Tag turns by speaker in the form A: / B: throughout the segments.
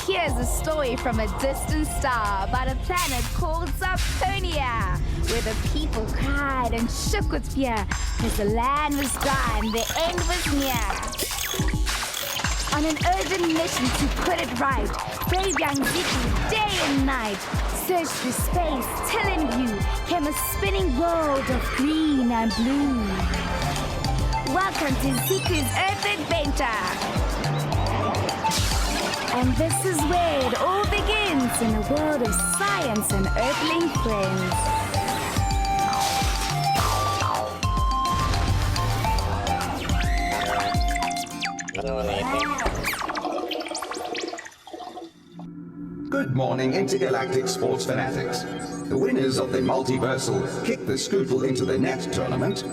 A: Here's a story from a distant star about a planet called Zaponia, where the people cried and shook with fear as the land was dry and the end was near. On an urgent mission to put it right, brave young Ziku, day and night, searched through space till in view came a spinning world of green and blue. Welcome to Ziku's Earth Adventure! And this is where it all begins in a world of science and earthling friends.
B: Good morning, intergalactic sports fanatics. The winners of the multiversal Kick the Scootle into the Net tournament,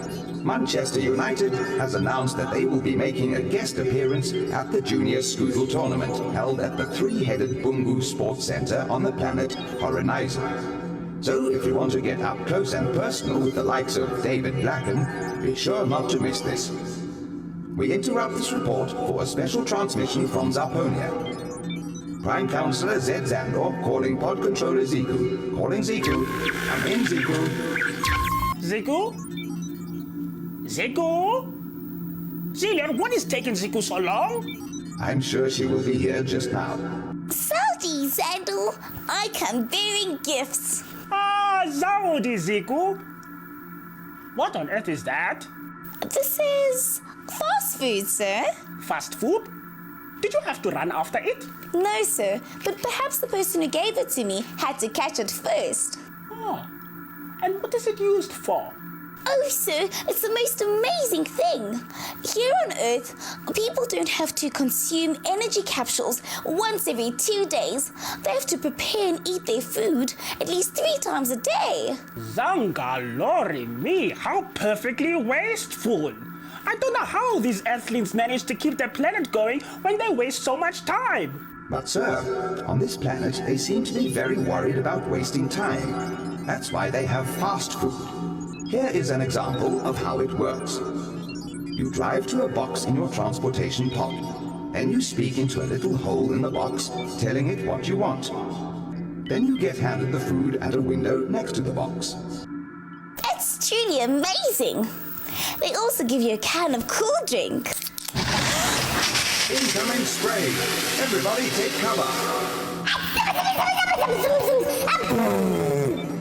B: Manchester United, has announced that they will be making a guest appearance at the Junior Scootle tournament held at the three-headed Bungu Sports Centre on the planet Horizon. So if you want to get up close and personal with the likes of David Blacken, be sure not to miss this. We interrupt this report for a special transmission from Zaponia. Prime Councillor Zed Zandor calling Pod Controller Ziku. Calling Ziku. Come in, Ziku.
C: Ziku? Ziku? Zillion, what is taking Ziku so long?
B: I'm sure she will be here just now.
D: Saudi, Zandor. I come bearing gifts.
C: Ah, Zaudi, Ziku. What on earth is that?
D: This is fast food, sir.
C: Fast food? Did you have to run after it?
D: No, sir, but perhaps the person who gave it to me had to catch it first.
C: Oh, and what is it used for?
D: Oh, sir, it's the most amazing thing. Here on Earth, people don't have to consume energy capsules once every 2 days. They have to prepare and eat their food at least 3 times a day.
C: Zangalori me, how perfectly wasteful. I don't know how these Earthlings manage to keep their planet going when they waste so much time.
B: But sir, on this planet they seem to be very worried about wasting time. That's why they have fast food. Here is an example of how it works. You drive to a box in your transportation pod. Then you speak into a little hole in the box, telling it what you want. Then you get handed the food at a window next to the box.
D: That's truly amazing. They also give you a can of cool drink.
B: Incoming spray! Everybody take cover!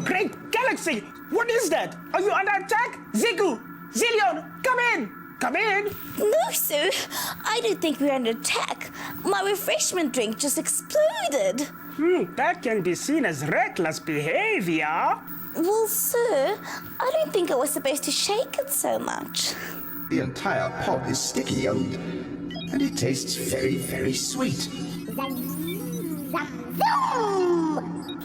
C: Great Galaxy! What is that? Are you under attack? Ziku! Zillion! Come in! Come in!
D: No, sir. I don't think we're under attack. My refreshment drink just exploded.
C: That can be seen as reckless behavior.
D: Well, sir, I don't think I was supposed to shake it so much.
B: The entire pod is sticky and it tastes very, very sweet.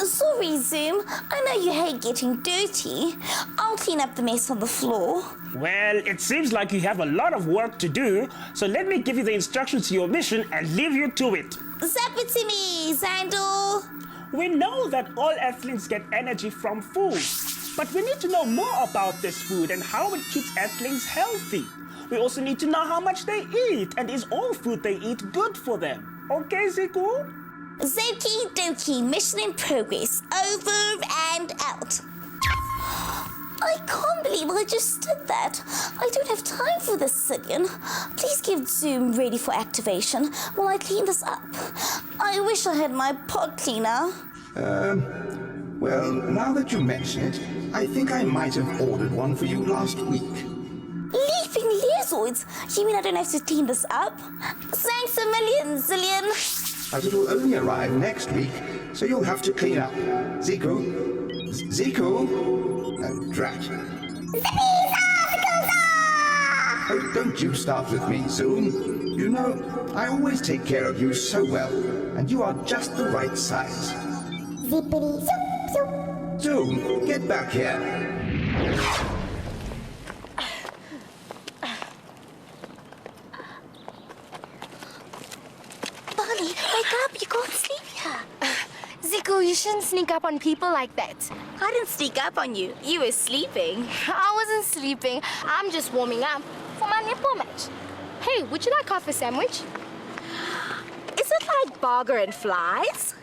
D: Sorry, Zoom. I know you hate getting dirty. I'll clean up the mess on the floor.
C: Well, it seems like you have a lot of work to do, so let me give you the instructions to your mission and leave you to it.
D: Zap it to me, Zandor.
C: We know that all Earthlings get energy from food, but we need to know more about this food and how it keeps Earthlings healthy. We also need to know how much they eat, and is all food they eat good for them? Okay, Ziku?
D: Zoki dokie, mission in progress. Over and out. I can't believe I just did that. I don't have time for this, Zillion. Please get Zoom ready for activation while I clean this up. I wish I had my pod cleaner.
B: Well, now that you mention it, I think I might have ordered one for you last week.
D: Leaping Leazoids? You mean I don't have to clean this up? Thanks a million, Zillion.
B: But it'll only arrive next week, so you'll have to clean up. Ziku? Ziku? Drat. Oh, don't you start with me, Zoom. You know, I always take care of you so well, and you are just the right size.
D: Zippity zoop zoop.
B: Zoom, get back here.
D: Barney, wake up. You can't sleep here.
E: Ziku, you shouldn't sneak up on people like that.
D: I didn't sneak up on you. You were sleeping.
E: I wasn't sleeping. I'm just warming up for my netball match. Hey, would you like half a sandwich?
D: Is it like burger and fries?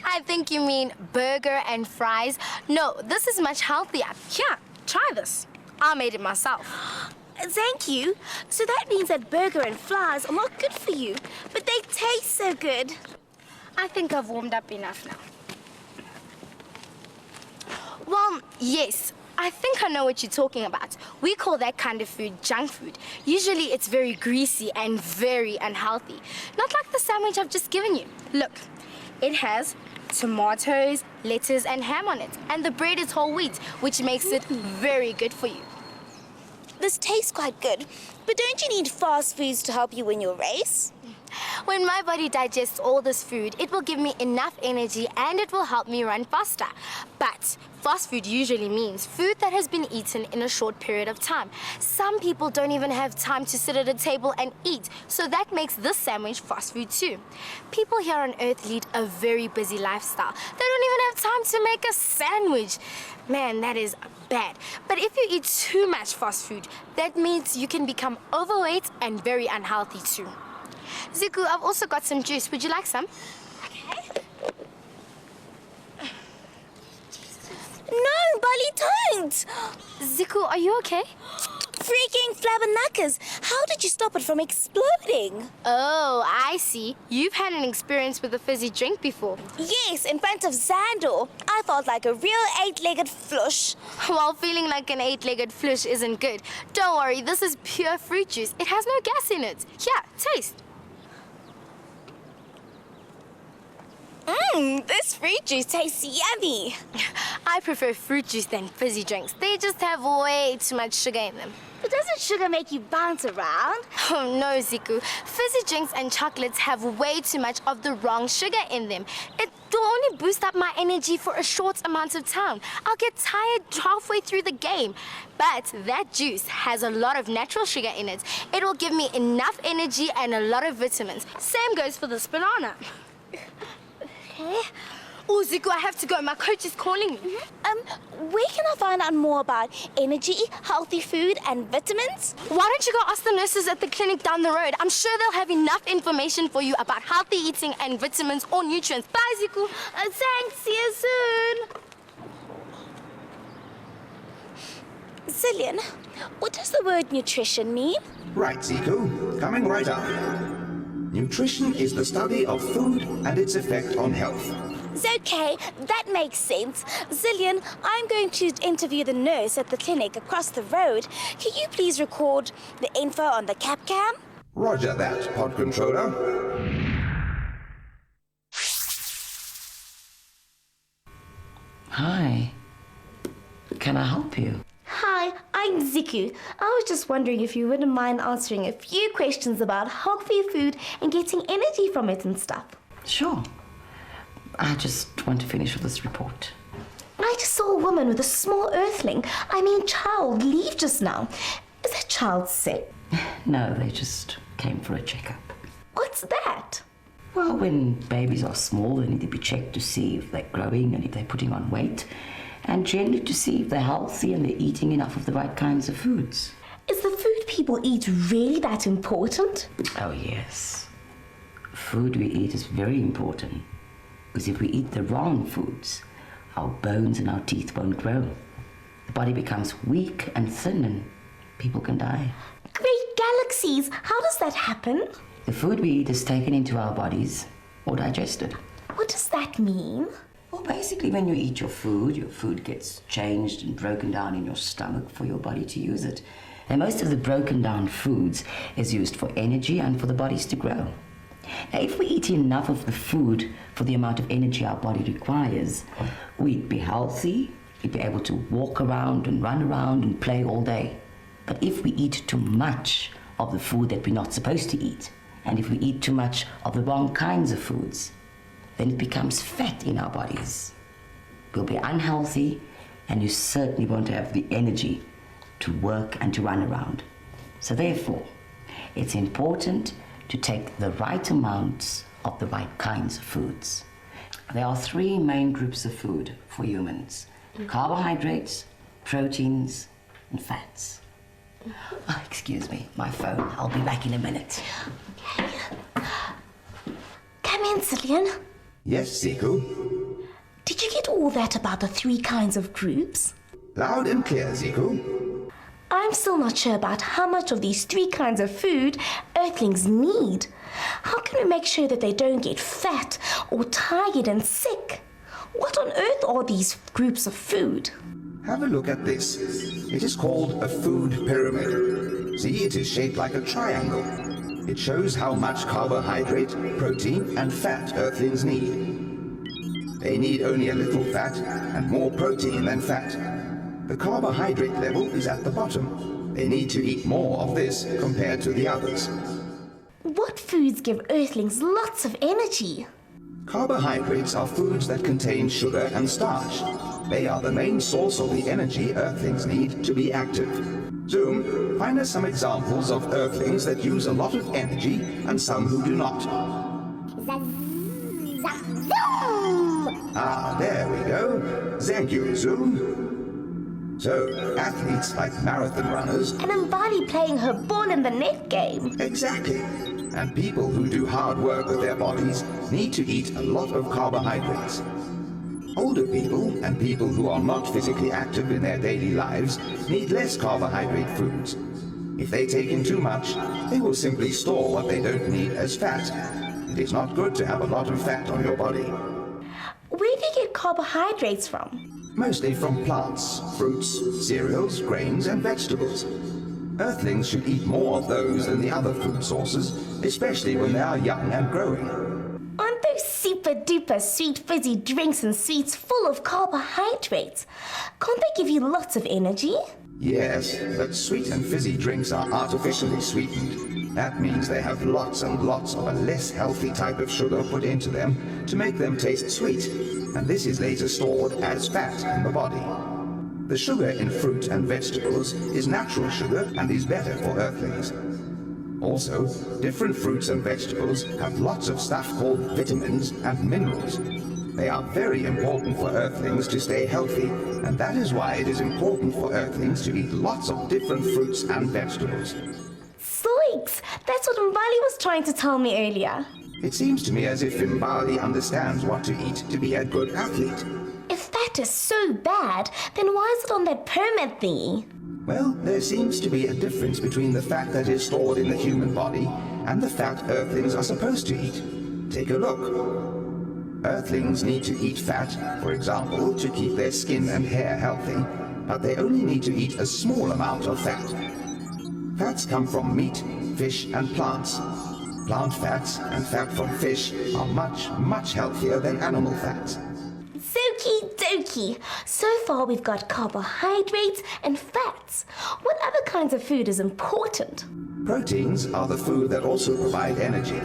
E: I think you mean burger and fries. No, this is much healthier. Here, try this. I made it myself.
D: Thank you. So that means that burger and fries are not good for you, but they taste so good.
E: I think I've warmed up enough now. Well, yes, I think I know what you're talking about. We call that kind of food junk food. Usually it's very greasy and very unhealthy. Not like the sandwich I've just given you. Look, it has tomatoes, lettuce, and ham on it. And the bread is whole wheat, which makes it very good for you.
D: This tastes quite good, but don't you need fast foods to help you win your race?
E: When my body digests all this food, it will give me enough energy and it will help me run faster. But fast food usually means food that has been eaten in a short period of time. Some people don't even have time to sit at a table and eat, so that makes this sandwich fast food too. People here on Earth lead a very busy lifestyle. They don't even have time to make a sandwich. Man, that is bad. But if you eat too much fast food, that means you can become overweight and very unhealthy too. Ziku, I've also got some juice. Would you like some?
D: Okay. No, Bali, don't!
E: Ziku, are you okay?
D: Freaking flabbernuckers! How did you stop it from exploding?
E: Oh, I see. You've had an experience with a fizzy drink before.
D: Yes, in front of Xandor. I felt like a real eight-legged flush.
E: Well, feeling like an eight-legged flush isn't good. Don't worry, this is pure fruit juice. It has no gas in it. Here, taste.
D: This fruit juice tastes yummy.
E: I prefer fruit juice than fizzy drinks. They just have way too much sugar in them.
D: But doesn't sugar make you bounce around?
E: Oh no, Ziku. Fizzy drinks and chocolates have way too much of the wrong sugar in them. It will only boost up my energy for a short amount of time. I'll get tired halfway through the game. But that juice has a lot of natural sugar in it. It will give me enough energy and a lot of vitamins. Same goes for this banana.
D: Okay.
E: Oh, Ziku, I have to go. My coach is calling me.
D: Where can I find out more about energy, healthy food, and vitamins?
E: Why don't you go ask the nurses at the clinic down the road? I'm sure they'll have enough information for you about healthy eating and vitamins or nutrients. Bye, Ziku.
D: Thanks. See you soon. Zillion, what does the word nutrition mean?
B: Right, Ziku. Coming right up. Nutrition is the study of food and its effect on health.
D: It's okay, that makes sense. Zillion, I'm going to interview the nurse at the clinic across the road. Can you please record the info on the cap cam?
B: Roger that, pod controller.
F: Hi. Can I help you?
D: Hi, I'm Ziku. I was just wondering if you wouldn't mind answering a few questions about healthy food and getting energy from it and stuff.
F: Sure. I just want to finish with this report.
D: I just saw a woman with a small child leave just now. Is that child sick?
F: No, they just came for a checkup.
D: What's that?
F: Well, when babies are small, they need to be checked to see if they're growing and if they're putting on weight, and generally to see if they're healthy and they're eating enough of the right kinds of foods.
D: Is the food people eat really that important?
F: Oh, yes. Food we eat is very important, because if we eat the wrong foods, our bones and our teeth won't grow. The body becomes weak and thin and people can die.
D: Great galaxies! How does that happen?
F: The food we eat is taken into our bodies or digested.
D: What does that mean?
F: Well, basically, when you eat your food gets changed and broken down in your stomach for your body to use it. And most of the broken down foods is used for energy and for the bodies to grow. Now, if we eat enough of the food for the amount of energy our body requires, we'd be healthy, we'd be able to walk around and run around and play all day. But if we eat too much of the food that we're not supposed to eat, and if we eat too much of the wrong kinds of foods, then it becomes fat in our bodies. We'll be unhealthy, and you certainly won't have the energy to work and to run around. So therefore, it's important to take the right amounts of the right kinds of foods. There are three main groups of food for humans: carbohydrates, proteins, and fats. Oh, excuse me, my phone. I'll be back in a minute.
D: man, Zillion.
B: Yes, Zico?
D: Did you get all that about the 3 kinds of groups?
B: Loud and clear, Zico.
D: I'm still not sure about how much of these 3 kinds of food Earthlings need. How can we make sure that they don't get fat or tired and sick? What on earth are these groups of food?
B: Have a look at this. It is called a food pyramid. See, it is shaped like a triangle. It shows how much carbohydrate, protein, and fat Earthlings need. They need only a little fat and more protein than fat. The carbohydrate level is at the bottom. They need to eat more of this compared to the others.
D: What foods give Earthlings lots of energy?
B: Carbohydrates are foods that contain sugar and starch. They are the main source of the energy Earthlings need to be active. Zoom, find us some examples of Earthlings that use a lot of energy and some who do not. Ah, there we go. Thank you, Zoom. So, athletes like marathon runners...
D: And Mbali playing her ball in the net game.
B: Exactly. And people who do hard work with their bodies need to eat a lot of carbohydrates. Older people and people who are not physically active in their daily lives need less carbohydrate foods. If they take in too much, they will simply store what they don't need as fat. It is not good to have a lot of fat on your body.
D: Where do you get carbohydrates from?
B: Mostly from plants, fruits, cereals, grains, and vegetables. Earthlings should eat more of those than the other food sources, especially when they are young and growing.
D: Aren't those super duper sweet fizzy drinks and sweets full of carbohydrates? Can't they give you lots of energy?
B: Yes, but sweet and fizzy drinks are artificially sweetened. That means they have lots and lots of a less healthy type of sugar put into them to make them taste sweet, and this is later stored as fat in the body. The sugar in fruit and vegetables is natural sugar and is better for Earthlings. Also, different fruits and vegetables have lots of stuff called vitamins and minerals. They are very important for Earthlings to stay healthy, and that is why it is important for Earthlings to eat lots of different fruits and vegetables.
D: Zoinks! That's what Mbali was trying to tell me earlier.
B: It seems to me as if Mbali understands what to eat to be a good athlete.
D: If that is so bad, then why is it on that permit thingy?
B: Well, there seems to be a difference between the fat that is stored in the human body and the fat Earthlings are supposed to eat. Take a look. Earthlings need to eat fat, for example, to keep their skin and hair healthy, but they only need to eat a small amount of fat. Fats come from meat, fish, and plants. Plant fats and fat from fish are much, much healthier than animal fats.
D: Okie dokie. So far we've got carbohydrates and fats. What other kinds of food is important?
B: Proteins are the food that also provide energy.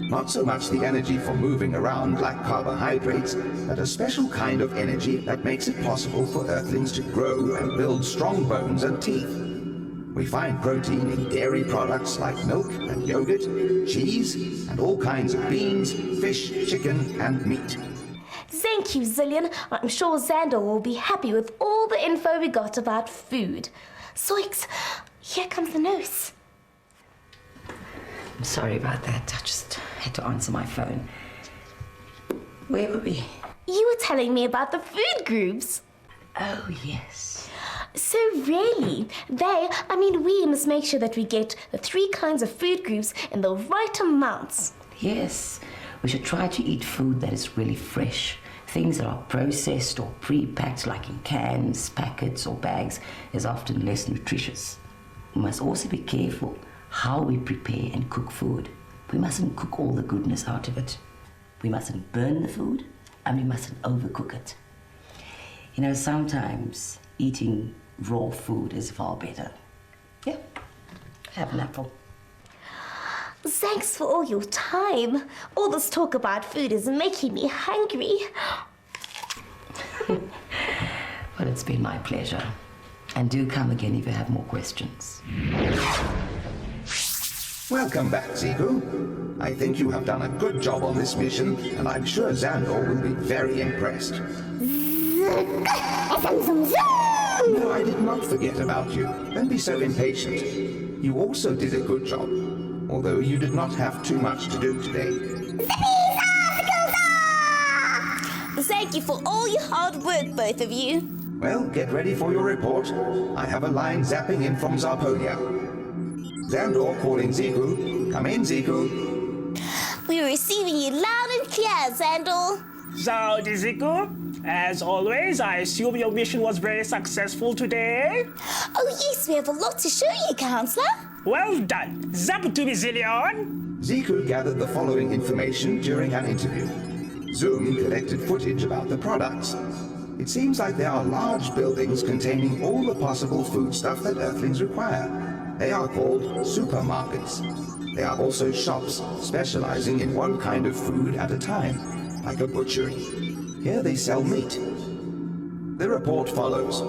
B: Not so much the energy for moving around like carbohydrates, but a special kind of energy that makes it possible for Earthlings to grow and build strong bones and teeth. We find protein in dairy products like milk and yogurt, cheese, and all kinds of beans, fish, chicken, and meat.
D: Thank you, Zillion. I'm sure Xander will be happy with all the info we got about food. Zoinks! Here comes the nurse.
F: I'm sorry about that. I just had to answer my phone. Where were we?
D: You were telling me about the food groups.
F: Oh, yes.
D: So really, we must make sure that we get the 3 kinds of food groups in the right amounts.
F: Yes. We should try to eat food that is really fresh. Things that are processed or pre-packed, like in cans, packets, or bags, is often less nutritious. We must also be careful how we prepare and cook food. We mustn't cook all the goodness out of it. We mustn't burn the food, and we mustn't overcook it. You know, sometimes eating raw food is far better. Yeah, have an apple.
D: Thanks for all your time. All this talk about food is making me hungry.
F: Well, it's been my pleasure. And do come again if you have more questions.
B: Welcome back, Zico. I think you have done a good job on this mission, and I'm sure Xandor will be very impressed. No, I did not forget about you. Don't be so impatient. You also did a good job, although you did not have too much to do today.
D: Thank you for all your hard work, both of you.
B: Well, get ready for your report. I have a line zapping in from Zarponia. Xandor calling Ziku. Come in, Ziku.
D: We're receiving you loud and clear, Xandor.
C: So, Ziku, as always, I assume your mission was very successful today?
D: Oh yes, we have a lot to show you, Counselor.
C: Well done. Zap to me, Zillion.
B: Ziku gathered the following information during an interview. Zoom collected footage about the products. It seems like there are large buildings containing all the possible foodstuff that Earthlings require. They are called supermarkets. They are also shops specializing in one kind of food at a time, like a butchery. Here they sell meat. The report follows.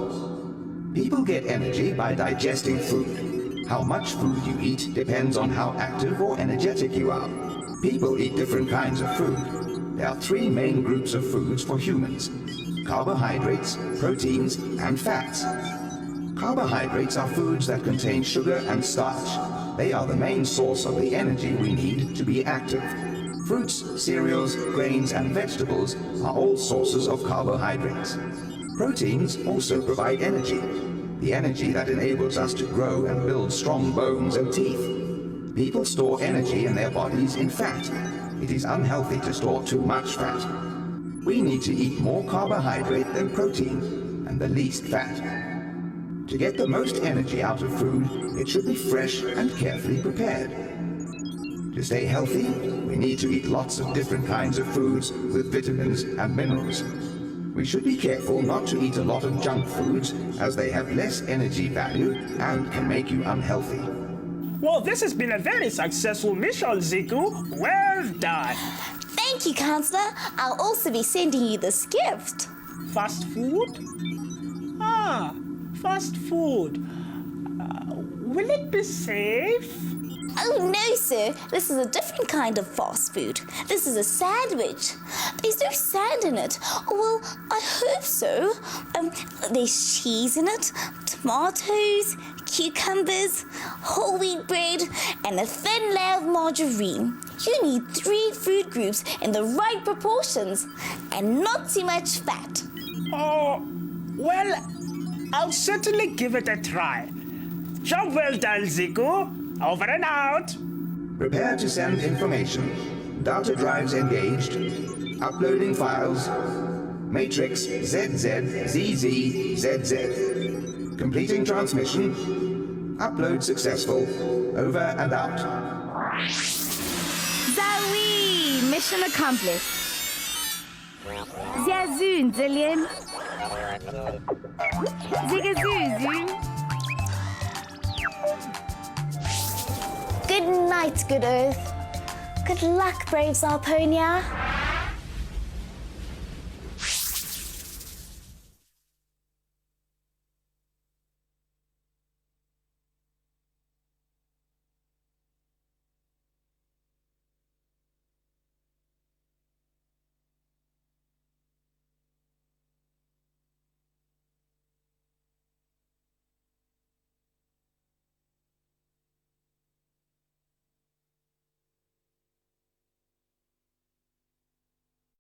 B: People get energy by digesting food. How much food you eat depends on how active or energetic you are. People eat different kinds of food. There are three main groups of foods for humans: carbohydrates, proteins, and fats. Carbohydrates are foods that contain sugar and starch. They are the main source of the energy we need to be active. Fruits, cereals, grains, and vegetables are all sources of carbohydrates. Proteins also provide energy, the energy that enables us to grow and build strong bones and teeth. People store energy in their bodies in fat. It is unhealthy to store too much fat. We need to eat more carbohydrate than protein, and the least fat. To get the most energy out of food, it should be fresh and carefully prepared. To stay healthy, we need to eat lots of different kinds of foods with vitamins and minerals. We should be careful not to eat a lot of junk foods, as they have less energy value and can make you unhealthy.
C: Well, this has been a very successful mission, Ziku. Well done.
D: Thank you, Counselor. I'll also be sending you this gift.
C: Fast food? Ah, fast food. Will it be safe?
D: Oh, no, sir. This is a different kind of fast food. This is a sandwich. There's no sand in it. Well, I hope so. There's cheese in it, tomatoes, cucumbers, whole wheat bread, and a thin layer of margarine. You need 3 food groups in the right proportions and not too much fat.
C: Oh, well, I'll certainly give it a try. Job well done, Ziku. Over and out.
B: Prepare to send information. Data drives engaged. Uploading files. Matrix ZZZZZZ. Completing transmission. Upload successful. Over and out.
A: Zowie! Mission accomplished. Zyazoon, Zillion. Zigazoo, Zoon.
D: Good night, good Earth. Good luck, brave Zarponia.